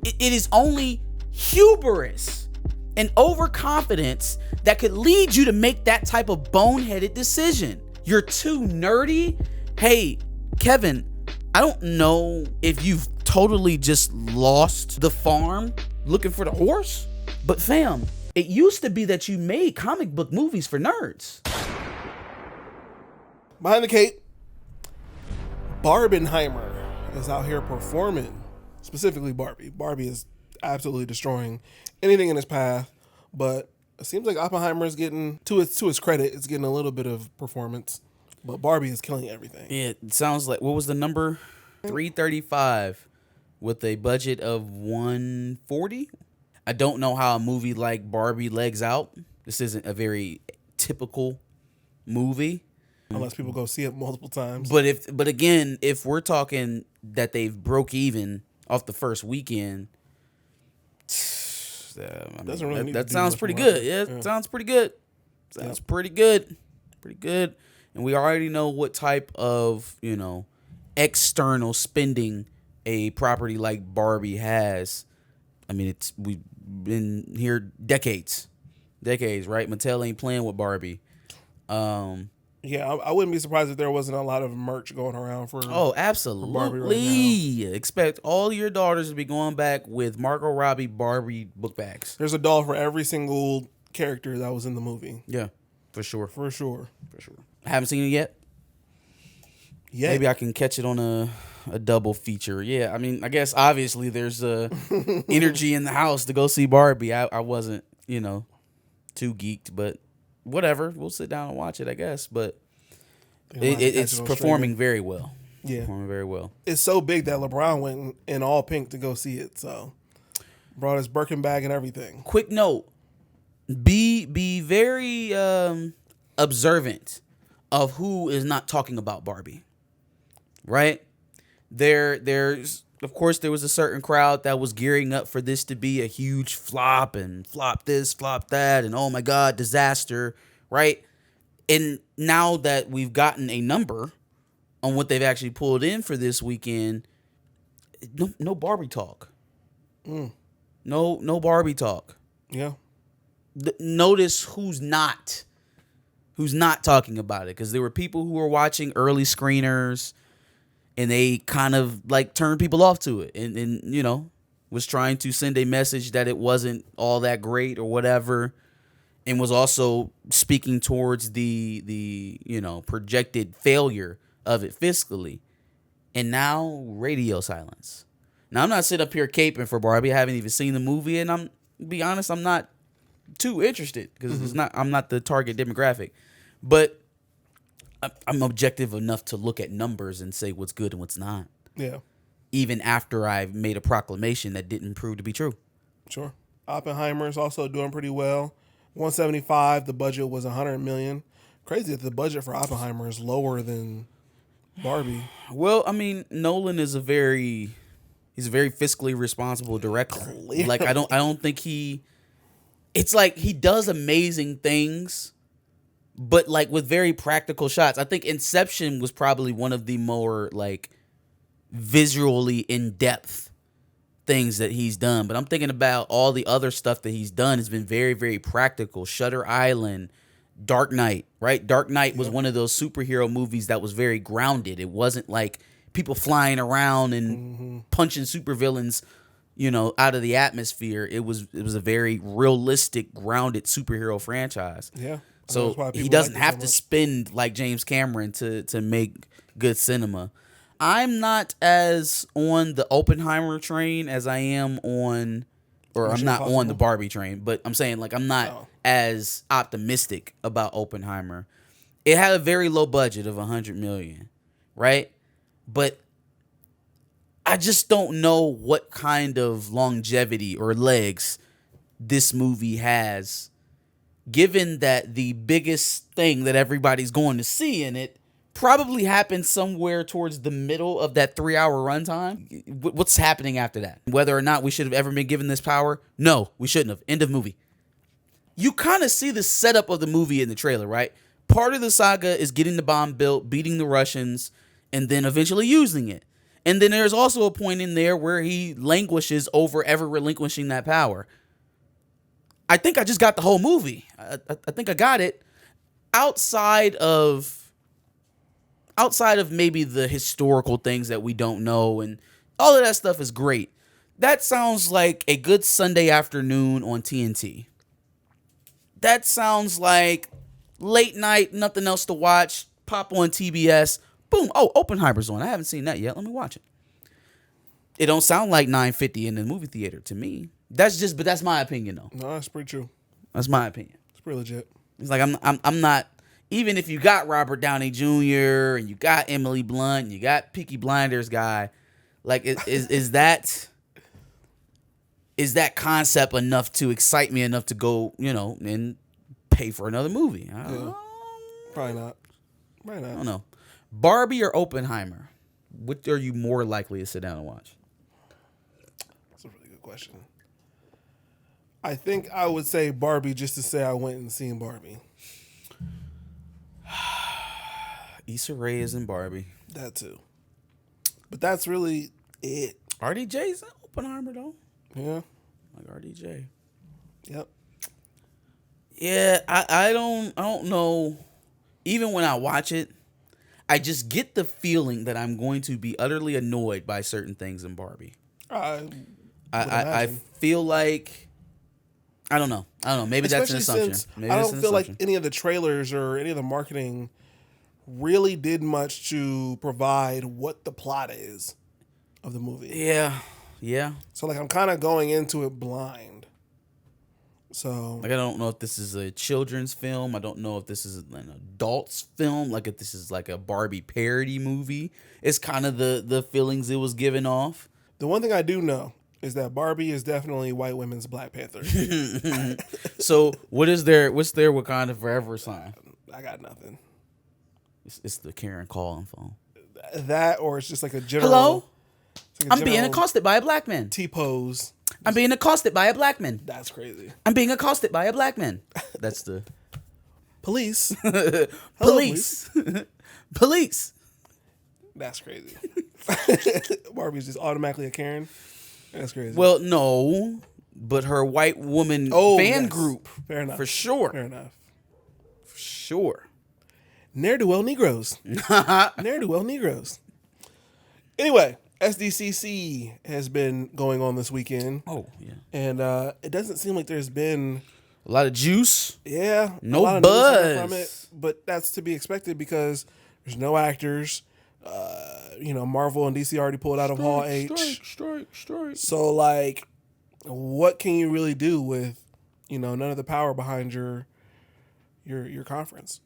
It is only hubris and overconfidence that could lead you to make that type of boneheaded decision. You're too nerdy. Hey, Kevin, I don't know if you've totally just lost the farm looking for the horse, but fam, it used to be that you made comic book movies for nerds. Behind the cape, Barbenheimer is out here performing, specifically Barbie. Barbie is absolutely destroying anything in its path, but it seems like Oppenheimer is getting, to its credit, it's getting a little bit of performance, but Barbie is killing everything. Yeah, it sounds like, what was the number? 335 with a budget of 140. I don't know how a movie like Barbie legs out. This isn't a very typical movie. Unless people go see it multiple times. But again, if we're talking that they've broke even off the first weekend, that sounds pretty good. Yeah, it sounds pretty good. Sounds pretty good. Pretty good. And we already know what type of, external spending a property like Barbie has. I mean, we've been here decades, right? Mattel ain't playing with Barbie. Yeah, I wouldn't be surprised if there wasn't a lot of merch going around for. Oh, absolutely. For Barbie right now. Expect all your daughters to be going back with Margot Robbie Barbie book bags. There's a doll for every single character that was in the movie. Yeah, for sure. I haven't seen it yet. Yeah. Maybe I can catch it on a double feature. Yeah, I mean, I guess obviously there's energy in the house to go see Barbie. I wasn't, too geeked, but whatever. We'll sit down and watch it, I guess. But it's performing very well. Yeah. Performing very well. It's so big that LeBron went in all pink to go see it. So brought his Birkin bag and everything. Quick note. Be very observant of who is not talking about Barbie. Right? There's of course there was a certain crowd that was gearing up for this to be a huge flop and flop this, flop that, and oh my God, disaster, right? And now that we've gotten a number on what they've actually pulled in for this weekend, no Barbie talk. No Barbie talk. Yeah. Notice who's not talking about it, because there were people who were watching early screeners and they kind of like turned people off to it and was trying to send a message that it wasn't all that great or whatever, and was also speaking towards the projected failure of it fiscally. And now radio silence. Now, I'm not sitting up here caping for Barbie. I haven't even seen the movie, and to be honest, I'm not too interested because I'm not the target demographic. But I'm objective enough to look at numbers and say what's good and what's not. Yeah. Even after I've made a proclamation that didn't prove to be true. Sure. Oppenheimer is also doing pretty well. 175. The budget was 100 million. Crazy that the budget for Oppenheimer is lower than Barbie. Well, I mean, Nolan is he's a very fiscally responsible director. Like I don't think it's like he does amazing things, but like with very practical shots. I think Inception was probably one of the more like visually in-depth things that he's done. But I'm thinking about all the other stuff that he's done has been very, very practical. Shutter Island, Dark Knight, right? Dark Knight was one of those superhero movies that was very grounded. It wasn't like people flying around and punching supervillains, out of the atmosphere. It was a very realistic, grounded superhero franchise. Yeah. So he doesn't have to spend like James Cameron to make good cinema. I'm not as on the Oppenheimer train as I am on, or I'm not on the Barbie train, but I'm saying like I'm not as optimistic about Oppenheimer. It had a very low budget of $100 million, right? But I just don't know what kind of longevity or legs this movie has, given that the biggest thing that everybody's going to see in it probably happened somewhere towards the middle of that 3-hour runtime. What's happening after that? Whether or not we should have ever been given this power? No, we shouldn't have. End of movie. You kind of see the setup of the movie in the trailer, right? Part of the saga is getting the bomb built, beating the Russians, and then eventually using it. And then there's also a point in there where he languishes over ever relinquishing that power. I think I just got the whole movie. I think I got it. Outside of maybe the historical things that we don't know, and all of that stuff is great. That sounds like a good Sunday afternoon on TNT. That sounds like late night, nothing else to watch, pop on TBS, boom, oh, Oppenheimer's on. I haven't seen that yet. Let me watch it. It don't sound like 9:50 in the movie theater to me. But that's my opinion though. No, that's pretty true. That's my opinion. It's pretty legit. It's like I'm not, even if you got Robert Downey Jr. and you got Emily Blunt and you got Peaky Blinders guy, like is that concept enough to excite me enough to go, and pay for another movie? Probably not. I don't know. Barbie or Oppenheimer? What are you more likely to sit down and watch? That's a really good question. I think I would say Barbie just to say I went and seen Barbie. Issa Rae is in Barbie. That too. But that's really it. RDJ's in Oppenheimer though. Yeah. Like RDJ. Yep. Yeah, I don't know. Even when I watch it, I just get the feeling that I'm going to be utterly annoyed by certain things in Barbie. I feel like I don't know. Maybe especially that's an assumption. Maybe I don't feel like any of the trailers or any of the marketing really did much to provide what the plot is of the movie. Yeah. So like I'm kind of going into it blind. So like I don't know if this is a children's film. I don't know if this is an adult's film. Like if this is like a Barbie parody movie. It's kind of the feelings it was giving off. The one thing I do know is that Barbie is definitely white women's Black Panther. So what's their Wakanda Forever sign? I got nothing. It's the Karen calling phone. That or it's just like a general. Hello? Like I'm being accosted by a black man. T-pose. I'm being accosted by a black man. That's crazy. I'm being accosted by a black man. That's the police. Police. Police. That's crazy. Barbie's just automatically a Karen. That's crazy. Well, no, but her white woman fan group. Fair enough. For sure. Fair enough. For sure. Ne'er-do-well Negroes. Ne'er-do-well Negroes. Anyway, SDCC has been going on this weekend. Oh, yeah. And it doesn't seem like there's been a lot of juice. Yeah. No buzz from it, but that's to be expected because there's no actors. Marvel and DC already pulled out of Hall H. Strike. So, like, what can you really do with, none of the power behind your conference?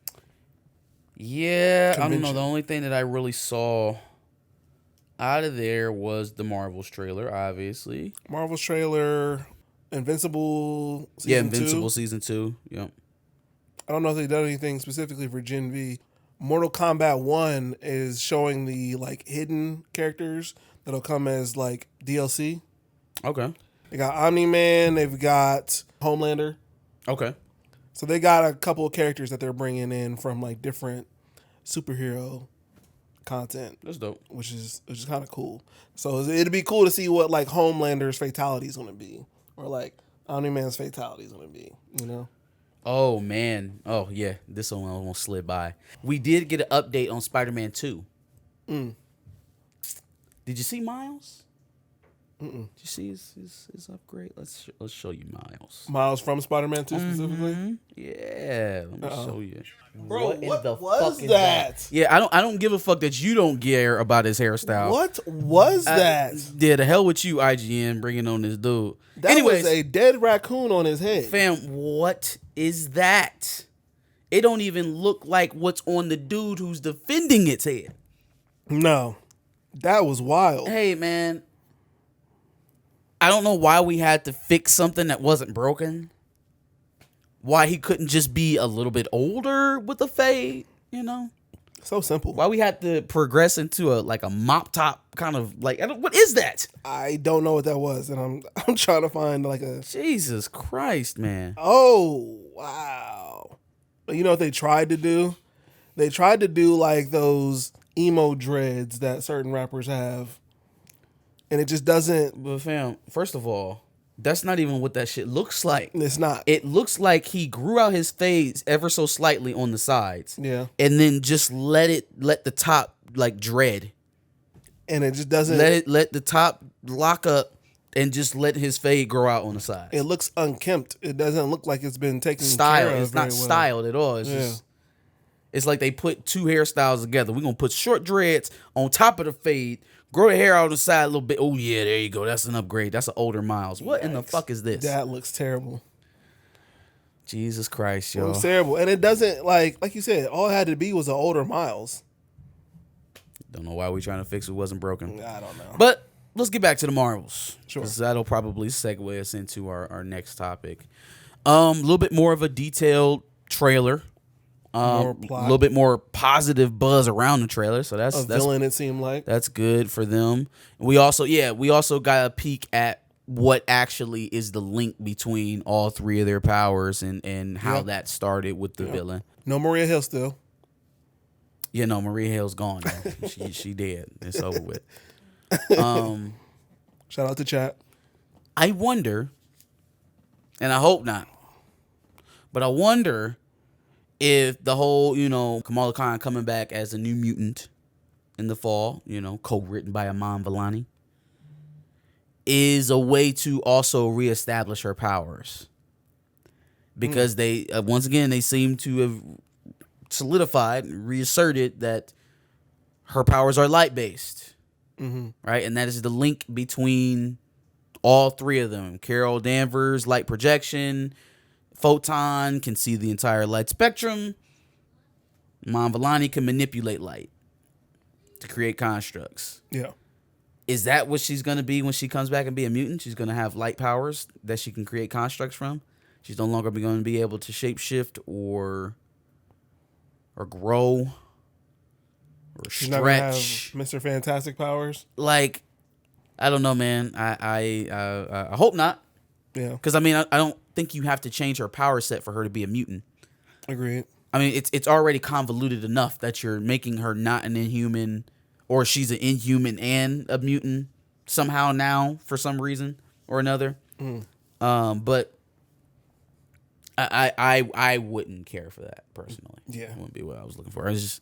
Yeah, Convention. I don't know. The only thing that I really saw out of there was the Marvel's trailer, obviously. Marvel's trailer, Invincible Season 2. Invincible Season 2, yep. I don't know if they've done anything specifically for Gen V. Mortal Kombat 1 is showing the, hidden characters that'll come as, DLC. Okay. They got Omni-Man. They've got Homelander. Okay. So they got a couple of characters that they're bringing in from, different superhero content. That's dope. Which is kind of cool. So it'd be cool to see what, Homelander's fatality is going to be. Or, Omni-Man's fatality is going to be, Oh, man. Oh, yeah. This one almost slid by. We did get an update on Spider-Man 2. Did you see Miles? Did you see his upgrade? Let's show you Miles. Miles from Spider-Man 2 specifically? Yeah. Let me show you. Bro, what was that? Yeah, I don't give a fuck that you don't care about his hairstyle. What was that? Yeah, the hell with you, IGN, bringing on this dude. That was a dead raccoon on his head. Fam, what is that? It don't even look like what's on the dude who's defending its head. No. That was wild. Hey, man. I don't know why we had to fix something that wasn't broken. Why he couldn't just be a little bit older with a fade, So simple. Why we had to progress into a mop top kind of what is that? I don't know what that was, and I'm trying to find a Jesus Christ, man. Oh, wow. You know what they tried to do? They tried to do those emo dreads that certain rappers have. and it just doesn't. But fam, first of all, that's not even what that shit looks like. It's not. It looks like he grew out his fades ever so slightly on the sides. Yeah. And then just let the top like dread. And it just doesn't. Let the top lock up and just let his fade grow out on the sides. It looks unkempt. It doesn't look like it's been taken Style. care of. It's not styled at all. It's just. It's like they put two hairstyles together. We're gonna put short dreads on top of the fade. Grow the hair out on the side a little bit. Oh, yeah, there you go. That's an upgrade. That's an older Miles. What in the fuck is this? That looks terrible. Jesus Christ, yo. It looks terrible. And it doesn't, like you said, all it had to be was an older Miles. Don't know why we trying to fix what wasn't broken. I don't know. But let's get back to the Marvels. Sure. Because that'll probably segue us into our next topic. A little bit more of a detailed trailer. A little bit more positive buzz around the trailer, so that's villain. It seemed like that's good for them. We also got a peek at what actually is the link between all three of their powers and how that started with the villain. No Maria Hill still. Yeah, no, Maria Hill's gone. she dead. It's over with. Shout out to chat. I wonder, and I hope not, but I wonder if the whole, Kamala Khan coming back as a new mutant in the fall, co-written by Iman Vellani, is a way to also reestablish her powers. Because they, once again, they seem to have solidified, reasserted that her powers are light-based. Right? And that is the link between all three of them. Carol Danvers, light projection. Photon can see the entire light spectrum. Iman Vellani can manipulate light to create constructs. Yeah. Is that what she's going to be when she comes back and be a mutant? She's going to have light powers that she can create constructs from. She's no longer going to be able to shapeshift or grow or She's not gonna have stretch. Mr. Fantastic powers. Like, I don't know, man. I hope not. Yeah. Because, I don't think you have to change her power set for her to be a mutant. Agreed. It's already convoluted enough that you're making her not an Inhuman, or she's an Inhuman and a mutant somehow now for some reason or another. But I wouldn't care for that personally. Yeah, it wouldn't be what I was looking for. I've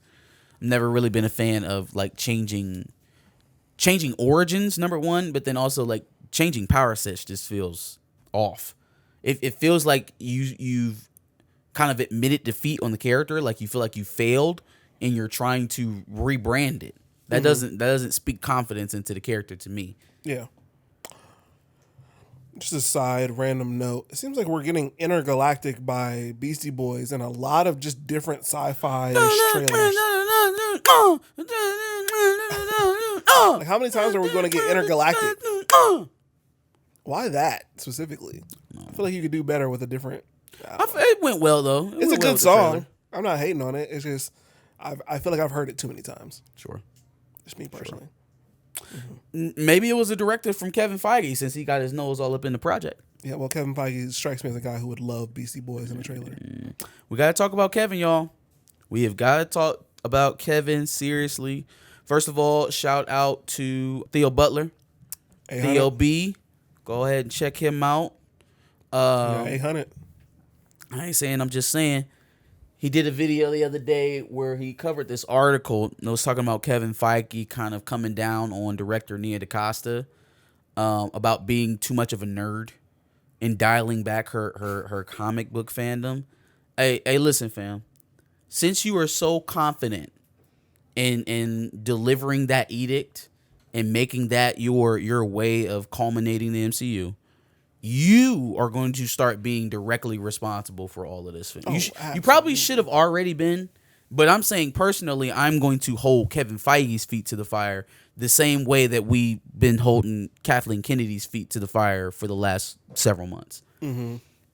never really been a fan of like changing origins, number one, but then also like changing power sets just feels off. It feels like you've kind of admitted defeat on the character, like you feel like you failed and you're trying to rebrand it. That doesn't speak confidence into the character to me. Yeah. Just a side random note. It seems like we're getting Intergalactic by Beastie Boys and a lot of just different sci-fi trailers. Like, how many times are we going to get Intergalactic? Why that specifically? I feel like you could do better with a different. It went well though. It's a good song. I'm not hating on it. It's just I feel like I've heard it too many times. Sure. Just me personally. Maybe it was a directive from Kevin Feige since he got his nose all up in the project. Yeah, well, Kevin Feige strikes me as a guy who would love Beastie Boys in a trailer. We got to talk about Kevin, y'all. We have got to talk about Kevin seriously. First of all, shout out to Theo Butler. Theo B. Go ahead and check him out. 800. I ain't saying, I'm just saying. He did a video the other day where he covered this article that was talking about Kevin Feige kind of coming down on director Nia Decosta about being too much of a nerd and dialing back her comic book fandom. Hey, listen, fam. Since you are so confident in delivering that edict and making that your way of culminating the MCU, you are going to start being directly responsible for all of this. You probably should have already been, but I'm saying personally, I'm going to hold Kevin Feige's feet to the fire the same way that we've been holding Kathleen Kennedy's feet to the fire for the last several months.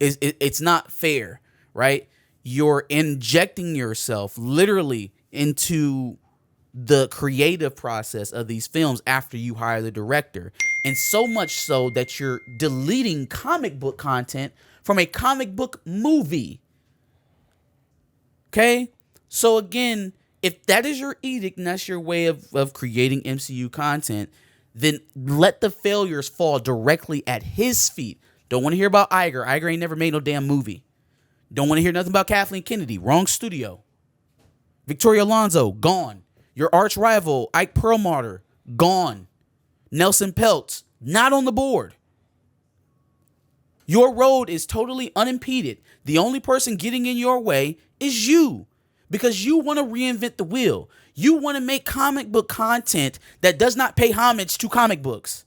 It's not fair, right? You're injecting yourself literally into the creative process of these films after you hire the director. And so much so that you're deleting comic book content from a comic book movie. Okay? So again, if that is your edict and that's your way of creating MCU content, then let the failures fall directly at his feet. Don't want to hear about Iger. Iger ain't never made no damn movie. Don't want to hear nothing about Kathleen Kennedy. Wrong studio. Victoria Alonso, gone. Your arch rival, Ike Perlmutter, gone. Nelson Peltz, not on the board. Your road is totally unimpeded. The only person getting in your way is you, because you want to reinvent the wheel. You want to make comic book content that does not pay homage to comic books.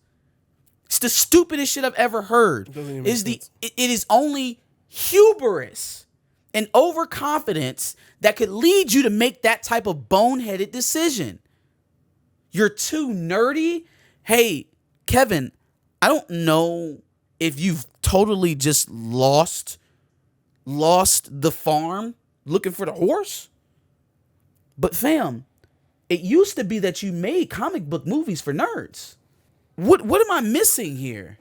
It's the stupidest shit I've ever heard. It is only hubris and overconfidence that could lead you to make that type of boneheaded decision. You're too nerdy. Hey, Kevin, I don't know if you've totally just lost the farm looking for the horse. But fam, it used to be that you made comic book movies for nerds. What am I missing here?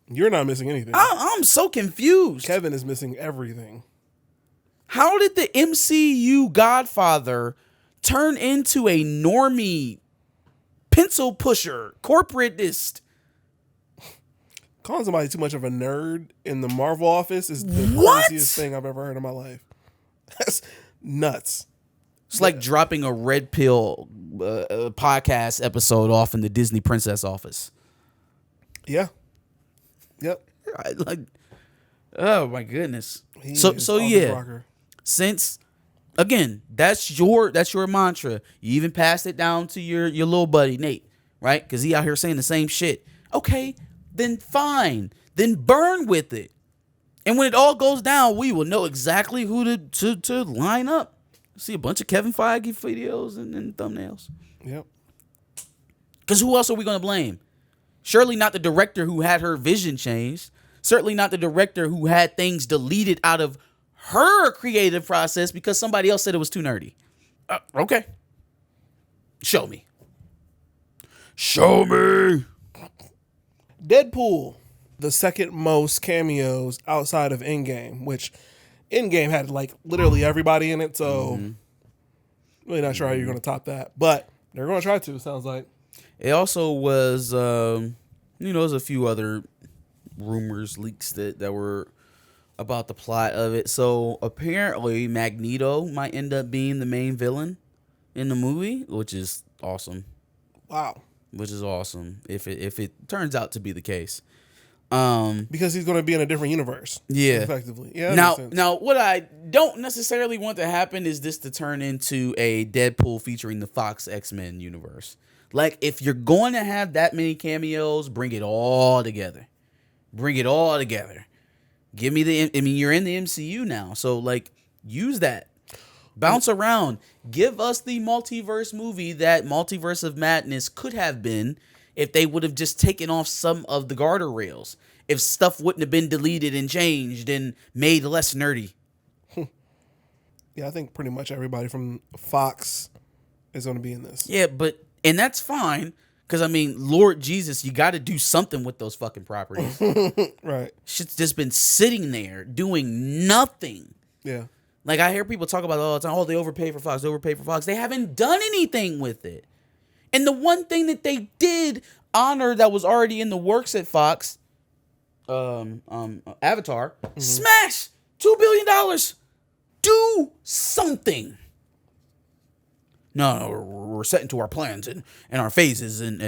You're not missing anything. I'm so confused. Kevin is missing everything. How did the MCU Godfather turn into a normie pencil pusher, corporatist? Calling somebody too much of a nerd in the Marvel office is the craziest thing I've ever heard in my life. That's nuts. It's like dropping a red pill podcast episode off in the Disney princess office. Yeah. Yep. Oh my goodness. So yeah. Since again, that's your mantra. You even passed it down to your little buddy Nate, right? Because he out here saying the same shit. Okay, then fine. Then burn with it. And when it all goes down, we will know exactly who to line up. See a bunch of Kevin Feige videos and thumbnails. Yep. Because who else are we going to blame? Surely not the director who had her vision changed. Certainly not the director who had things deleted out of her creative process because somebody else said it was too nerdy. Okay. Show me. Show me. Deadpool, the second most cameos outside of Endgame, which Endgame had like literally everybody in it, so really not sure how you're going to top that, but they're going to try to. Sounds like it also was, there's a few other rumors, leaks that were about the plot of it. So apparently, Magneto might end up being the main villain in the movie, which is awesome. Wow, which is awesome if it turns out to be the case. Because he's going to be in a different universe. Yeah. Effectively. Yeah. Now, what I don't necessarily want to happen is this to turn into a Deadpool featuring the Fox X-Men universe. Like, if you're going to have that many cameos, bring it all together. Bring it all together. Give me you're in the MCU now, so like, use that. Bounce around. Give us the multiverse movie that Multiverse of Madness could have been if they would have just taken off some of the guardrails. If stuff wouldn't have been deleted and changed and made less nerdy. Yeah, I think pretty much everybody from Fox is going to be in this. Yeah, and that's fine. Because, I mean, Lord Jesus, you got to do something with those fucking properties. Right. Shit's just been sitting there doing nothing. Yeah. Like, I hear people talk about it all the time. Oh, they overpaid for Fox. They haven't done anything with it. And the one thing that they did honor that was already in the works at Fox, Avatar, smash! $2 billion. Do something. No, we're set into our plans and our phases, and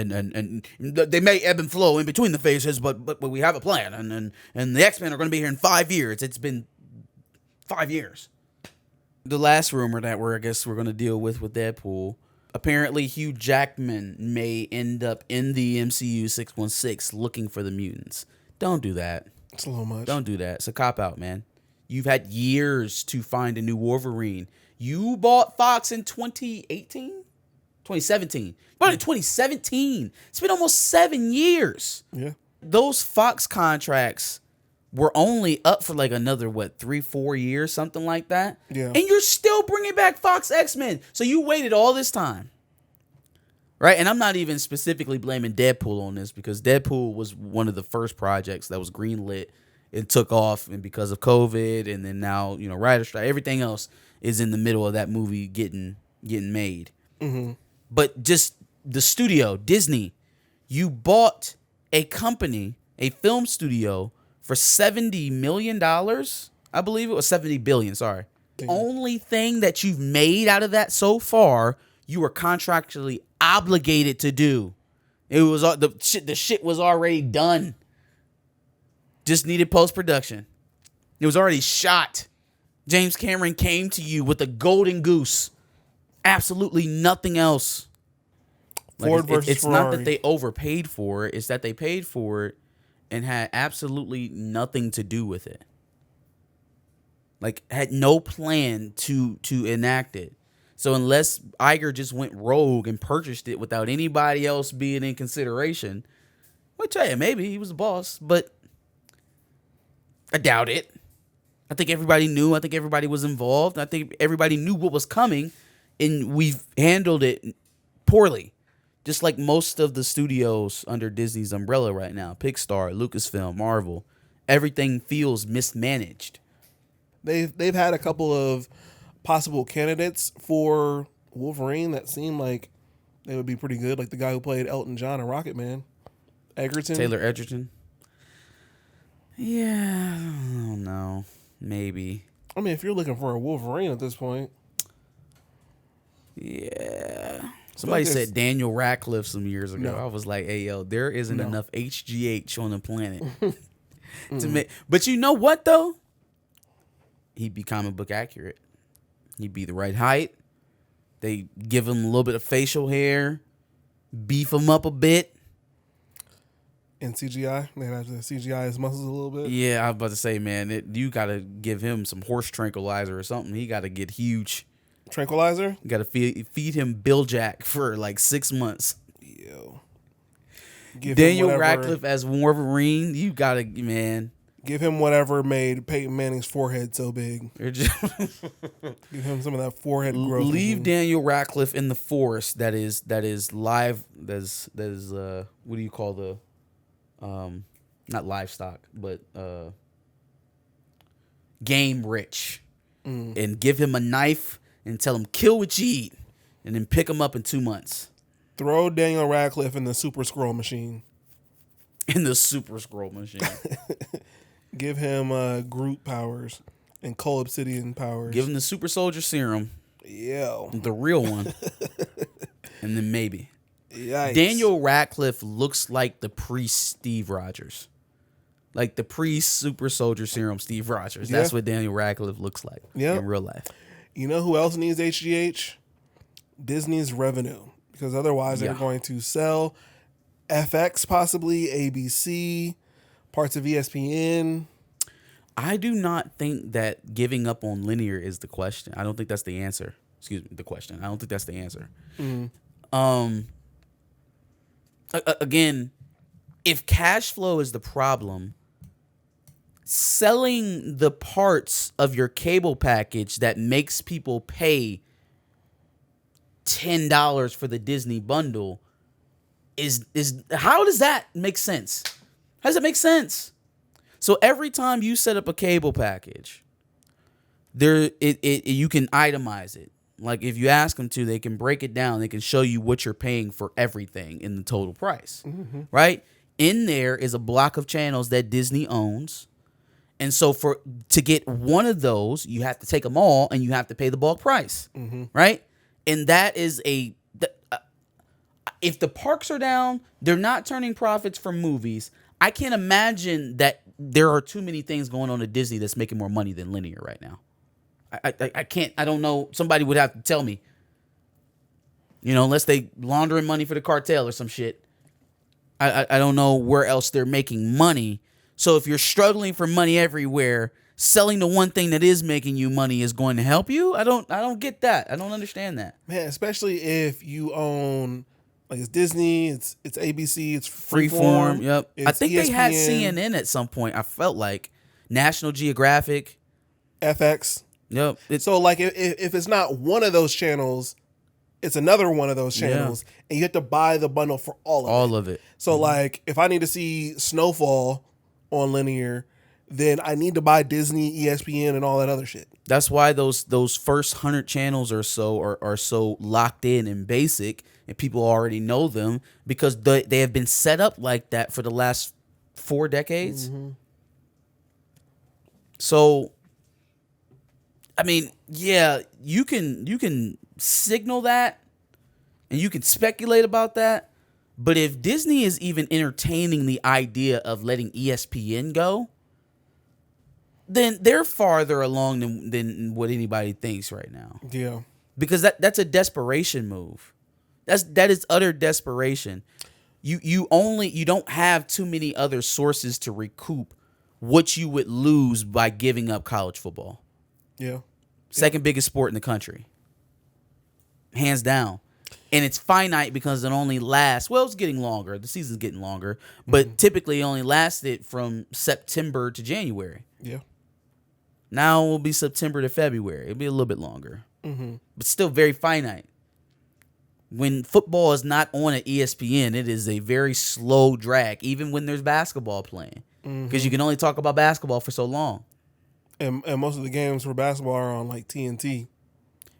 they may ebb and flow in between the phases, but we have a plan, and the X-Men are going to be here in 5 years. It's been 5 years. The last rumor that we're going to deal with Deadpool, apparently Hugh Jackman may end up in the MCU 616 looking for the mutants. Don't do that. It's a little much. Don't do that. It's a cop-out, man. You've had years to find a new Wolverine. You bought Fox in 2018? 2017. You bought it in 2017. It's been almost 7 years. Yeah. Those Fox contracts were only up for like another, 3-4 years, something like that? Yeah. And you're still bringing back Fox X-Men. So you waited all this time. Right? And I'm not even specifically blaming Deadpool on this because Deadpool was one of the first projects that was greenlit and took off, and because of COVID and then now, writer strike, everything else is in the middle of that movie getting made. Mm-hmm. But just the studio, Disney, You bought a company, a film studio, for $70 million. I believe it was $70 billion. Sorry. The only thing that you've made out of that so far, you were contractually obligated to do. It was the shit was already done. Just needed post-production. It was already shot. James Cameron came to you with a golden goose. Absolutely nothing else. Ford versus it's Ferrari. not that they overpaid for it. It's that they paid for it and had absolutely nothing to do with it. Like, had no plan to enact it. So unless Iger just went rogue and purchased it without anybody else being in consideration, I'll tell you, maybe he was the boss, but I doubt it. I think everybody knew. I think everybody was involved. I think everybody knew what was coming, and we've handled it poorly. Just like most of the studios under Disney's umbrella right now, Pixar, Lucasfilm, Marvel, everything feels mismanaged. They've had a couple of possible candidates for Wolverine that seem like they would be pretty good, like the guy who played Elton John in Rocket Man, Egerton. Taylor Egerton. Yeah, I don't know. Maybe. I mean, if you're looking for a Wolverine at this point. Yeah. Somebody said Daniel Radcliffe some years ago. No. I was like, hey, yo, there isn't enough HGH on the planet to make. But you know what, though? He'd be comic book accurate. He'd be the right height. They give him a little bit of facial hair, beef him up a bit. In CGI, they have to CGI his muscles a little bit. Yeah, I was about to say, man, you got to give him some horse tranquilizer or something. He got to get huge. Tranquilizer? You got to feed him Bill Jack for like 6 months. Yo. Daniel Radcliffe as Wolverine, you got to, man. Give him whatever made Peyton Manning's forehead so big. Give him some of that forehead growth. Leave Daniel Radcliffe in the forest that is live. That is what do you call the not livestock, but game rich, and give him a knife and tell him kill what you eat, and then pick him up in 2 months. Throw Daniel Radcliffe in the Super Scroll machine. In the Super Scroll machine. Give him Groot powers and Cole Obsidian powers. Give him the Super Soldier Serum. Yeah. The real one. And then maybe. Yikes. Daniel Radcliffe looks like the pre-Steve Rogers. Like the pre-Super Soldier Serum Steve Rogers. That's what Daniel Radcliffe looks like in real life. You know who else needs HGH? Disney's revenue. Because otherwise they're going to sell FX, possibly ABC, parts of ESPN. I do not think that giving up on linear is the question. I don't think that's the answer. Excuse me, the question. I don't think that's the answer. Again, if cash flow is the problem, selling the parts of your cable package that makes people pay $10 for the Disney bundle is how does that make sense? How does it make sense? So every time you set up a cable package, you can itemize it. Like if you ask them to, they can break it down. They can show you what you're paying for everything in the total price, right? In there is a block of channels that Disney owns. And so to get one of those, you have to take them all and you have to pay the bulk price, right? And that is if the parks are down, they're not turning profits from movies. I can't imagine that there are too many things going on at Disney that's making more money than linear right now. I can't. I don't know. Somebody would have to tell me. You know, unless they laundering money for the cartel or some shit. I don't know where else they're making money. So if you're struggling for money everywhere, selling the one thing that is making you money is going to help you. I don't get that. I don't understand that. Man, especially if you own, like, it's Disney, it's ABC, it's Freeform. Yep. I think ESPN, they had CNN at some point. I felt like National Geographic, FX. Yep. So like if it's not one of those channels, it's another one of those channels, and you have to buy the bundle for all of it. All of it. So like if I need to see Snowfall on linear, then I need to buy Disney, ESPN, and all that other shit. That's why those first 100 channels or so are so locked in and basic, and people already know them because they have been set up like that for the last 4 decades. Mm-hmm. So, I mean, yeah, you can signal that, and you can speculate about that, but if Disney is even entertaining the idea of letting ESPN go, then they're farther along than what anybody thinks right now. Yeah. Because that's a desperation move. That is utter desperation. You don't have too many other sources to recoup what you would lose by giving up college football. Yeah. Second biggest sport in the country. Hands down. And it's finite because it only lasts, well, it's getting longer. The season's getting longer. But typically it only lasted from September to January. Yeah. Now it will be September to February. It'll be a little bit longer. Mm-hmm. But still very finite. When football is not on at ESPN, it is a very slow drag, even when there's basketball playing. Because you can only talk about basketball for so long. And most of the games for basketball are on like TNT.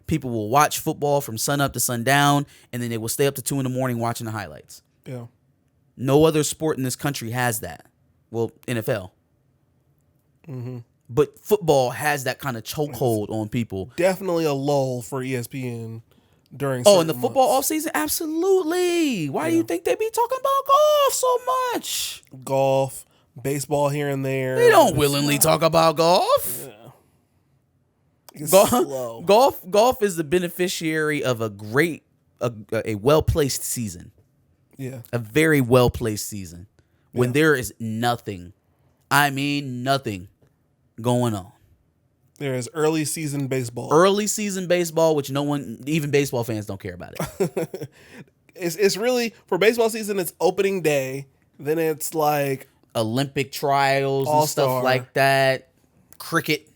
People will watch football from sun up to sundown, and then they will stay up to 2 a.m. watching the highlights. Yeah. No other sport in this country has that. Well, NFL. Mm-hmm. But football has that kind of chokehold on people. Definitely a lull for ESPN during in the football offseason? Absolutely. Why do you think they be talking about golf so much? Golf, baseball here and there. They don't willingly talk about golf. Yeah. It's slow. Golf is the beneficiary of a well-placed season. Yeah. A very well-placed season. When there is nothing, I mean nothing, going on. There is early season baseball. Early season baseball, which no one, even baseball fans, don't care about it. It's really, for baseball season, it's opening day. Then it's like Olympic trials All-Star. And stuff like that. Cricket.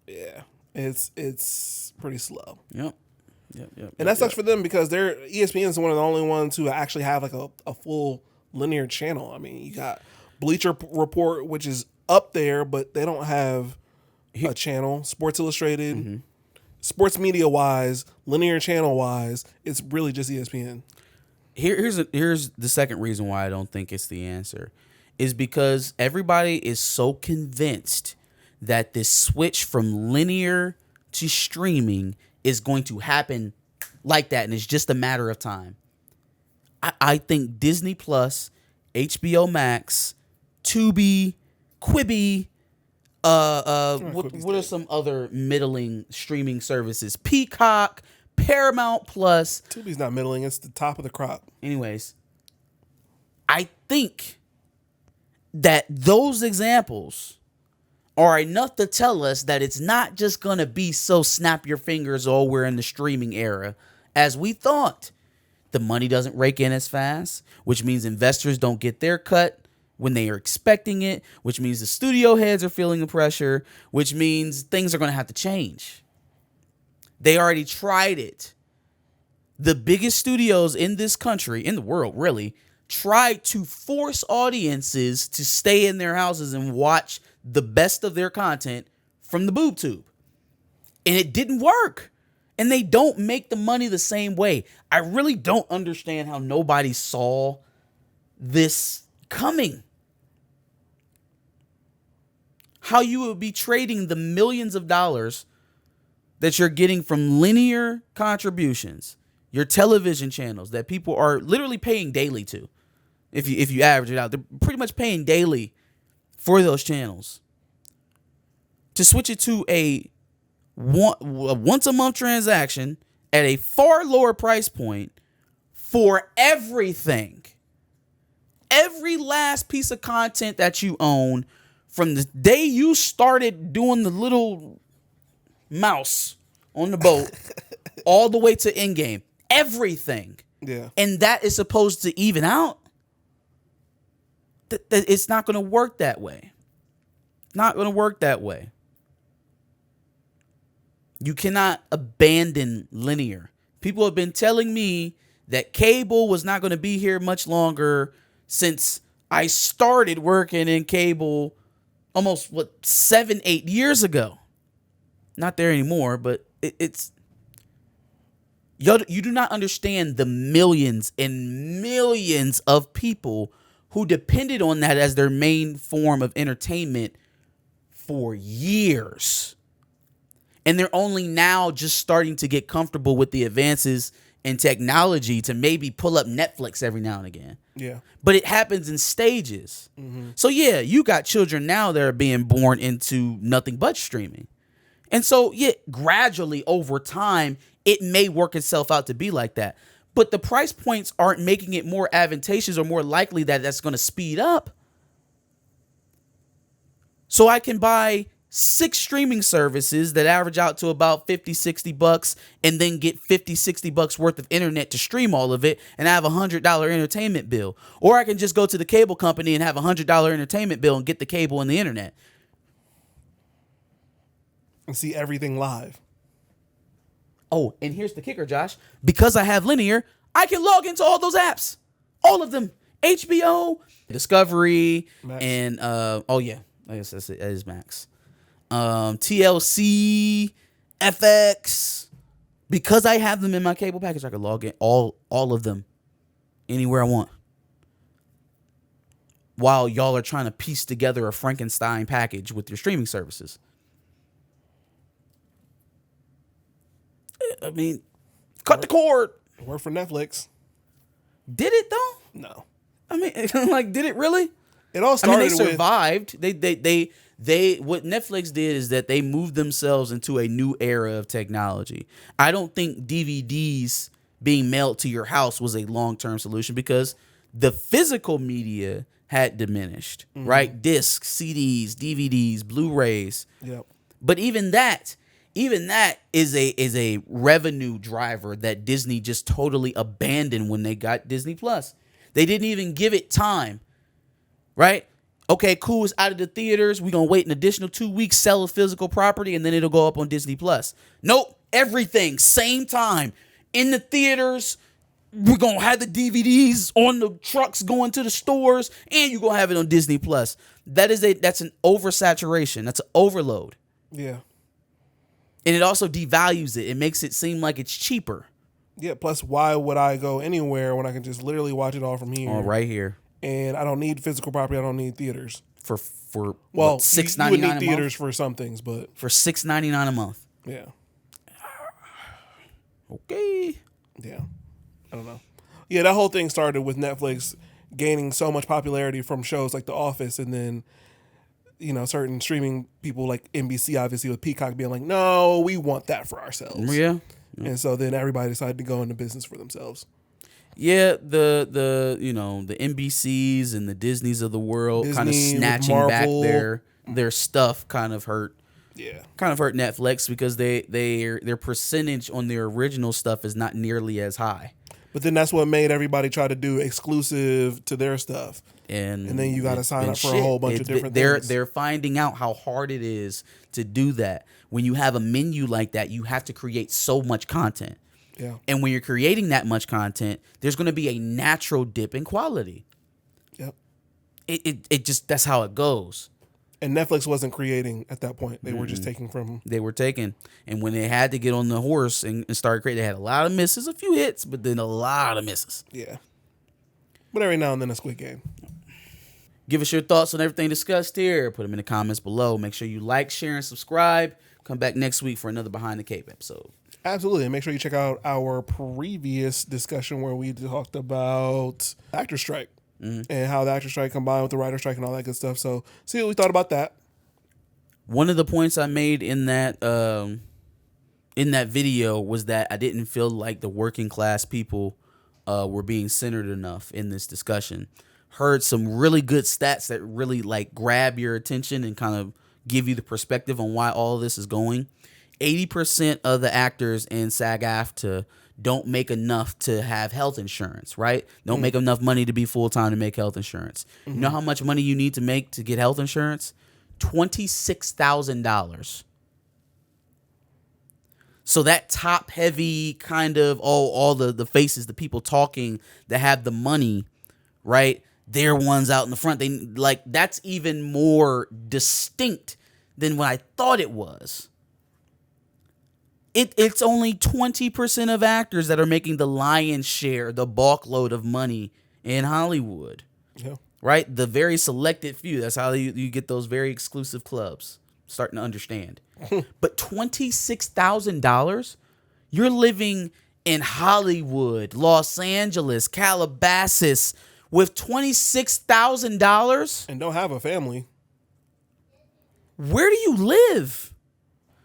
Yeah. It's pretty slow. Yep. And that sucks for them because ESPN is one of the only ones who actually have like a full linear channel. I mean, you got Bleacher Report, which is up there, but they don't have a channel. Sports Illustrated, sports media wise, linear channel wise, it's really just ESPN. Here's the second reason why I don't think it's the answer, is because everybody is so convinced that this switch from linear to streaming is going to happen like that, and it's just a matter of time. I think Disney Plus, HBO Max, Tubi, Quibi, what are some other middling streaming services? Peacock, Paramount Plus. Tubi's not middling; it's the top of the crop. Anyways, I think that those examples are enough to tell us that it's not just going to be so snap your fingers, oh, we're in the streaming era, as we thought. The money doesn't rake in as fast, which means investors don't get their cut when they are expecting it, which means the studio heads are feeling the pressure, which means things are going to have to change. They already tried it. The biggest studios in this country, in the world really, tried to force audiences to stay in their houses and watch the best of their content from the boob tube. And it didn't work. And they don't make the money the same way. I really don't understand how nobody saw this coming. How you would be trading the millions of dollars that you're getting from linear contributions, your television channels that people are literally paying daily to. If you average it out, they're pretty much paying daily for those channels. To switch it to a once a month transaction at a far lower price point for everything. Every last piece of content that you own from the day you started doing the little mouse on the boat all the way to Endgame. Everything. Yeah. And that is supposed to even out. It's not going to work that way. Not going to work that way. You cannot abandon linear. People have been telling me that cable was not going to be here much longer since I started working in cable almost 7-8 years ago. Not there anymore, but it's you do not understand the millions and millions of people who depended on that as their main form of entertainment for years. And they're only now just starting to get comfortable with the advances in technology to maybe pull up Netflix every now and again. Yeah. But it happens in stages. Mm-hmm. So yeah, you got children now that are being born into nothing but streaming. And so yeah, gradually over time, it may work itself out to be like that. But the price points aren't making it more advantageous or more likely that that's going to speed up. So I can buy 6 streaming services that average out to about $50-$60 and then get $50-$60 worth of internet to stream all of it and have a $100 entertainment bill. Or I can just go to the cable company and have a $100 entertainment bill and get the cable and the internet. And see everything live. Oh, and here's the kicker, Josh. Because I have linear, I can log into all those apps. All of them. HBO, Discovery, Max. And oh yeah, I guess that is Max. TLC, FX. Because I have them in my cable package, I can log in all of them anywhere I want. While y'all are trying to piece together a Frankenstein package with your streaming services. I mean, cut the cord. Work for Netflix. Did it though? No. I mean, like, did it really? It all started. I mean, they survived. They what Netflix did is that they moved themselves into a new era of technology. I don't think DVDs being mailed to your house was a long-term solution because the physical media had diminished, right? Discs, CDs, DVDs, Blu-rays. Yep. But even that is a revenue driver that Disney just totally abandoned when they got Disney Plus. They didn't even give it time, right? Okay, cool, it's out of the theaters. We're going to wait an additional 2 weeks, sell a physical property, and then it'll go up on Disney Plus. Nope, everything, same time. In the theaters, we're going to have the DVDs on the trucks going to the stores, and you're going to have it on Disney Plus. That's an oversaturation. That's an overload. Yeah. And it also devalues it. It makes it seem like it's cheaper. Yeah, plus why would I go anywhere when I can just literally watch it all from here? Oh, right here. And I don't need physical property. I don't need theaters. For well, $6.99 you would need a theaters month? for some things, but For $6.99 a month. Yeah. Okay. Yeah. I don't know. Yeah, that whole thing started with Netflix gaining so much popularity from shows like The Office, and then, you know, certain streaming people like NBC, obviously, with Peacock being like, no, we want that for ourselves. Yeah. And so then everybody decided to go into business for themselves. Yeah, the NBCs and the Disneys of the world kind of Disney, snatching back their stuff kind of hurt. Yeah. Kind of hurt Netflix because their percentage on their original stuff is not nearly as high. But then that's what made everybody try to do exclusive to their stuff. And then you got to sign up for a whole bunch of different things. They're finding out how hard it is to do that. When you have a menu like that, you have to create so much content. Yeah. And when you're creating that much content, there's going to be a natural dip in quality. Yep. It just, that's how it goes. And Netflix wasn't creating at that point. They were just taking from... They were taking. And when they had to get on the horse and start creating, they had a lot of misses, a few hits, but then a lot of misses. Yeah. But every now and then a Squid Game. Give us your thoughts on everything discussed here. Put them in the comments below. Make sure you like, share, and subscribe. Come back next week for another Behind the Cape episode. Absolutely. And make sure you check out our previous discussion where we talked about actor strike and how the actor strike combined with the writer strike and all that good stuff. So see what we thought about that. One of the points I made in that video was that I didn't feel like the working class people were being centered enough in this discussion. Heard some really good stats that really like grab your attention and kind of give you the perspective on why all of this is going. 80% of the actors in SAG-AFTRA don't make enough to have health insurance, right? Don't make enough money to be full-time to make health insurance. You know how much money you need to make to get health insurance? $26,000. So that top-heavy kind of all the faces, the people talking that have the money, right? they're ones out in the front. They like that's even more distinct than what I thought it was. It's only 20% of actors that are making the lion's share, the bulk load of money in Hollywood. Yeah. Right? The very selected few. That's how you get those very exclusive clubs. Starting to understand. But $26,000, you're living in Hollywood, Los Angeles, Calabasas with $26,000 and don't have a family. Where do you live?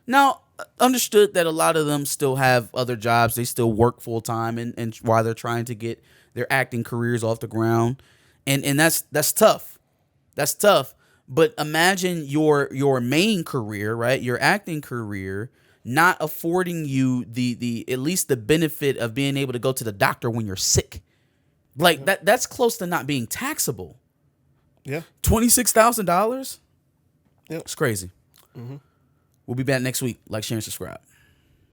Now, understood that a lot of them still have other jobs. They still work full time and while they're trying to get their acting careers off the ground. And that's tough. That's tough. But imagine your main career, right? Your acting career not affording you the at least the benefit of being able to go to the doctor when you're sick. Like that's close to not being taxable. Yeah. $26,000? Yep. It's crazy. Mm-hmm. We'll be back next week. Like, share, and subscribe.